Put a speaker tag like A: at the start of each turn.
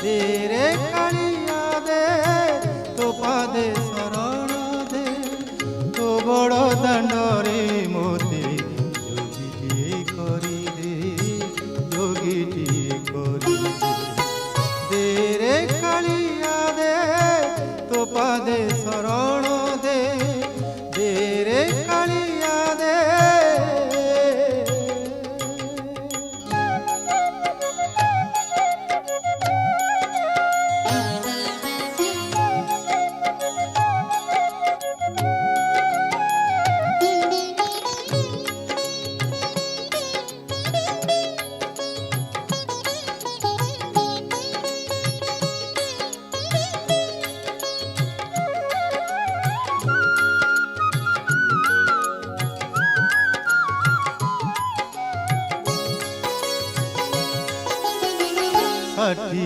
A: दे रे कालिया दे तो पादे शरण दे तो बड़ दांडरे मोते जोगीटिए करी दे जोगीटिए करी दे रे कालिया दे तो पादे शरण दे रे कालिया दे षाठी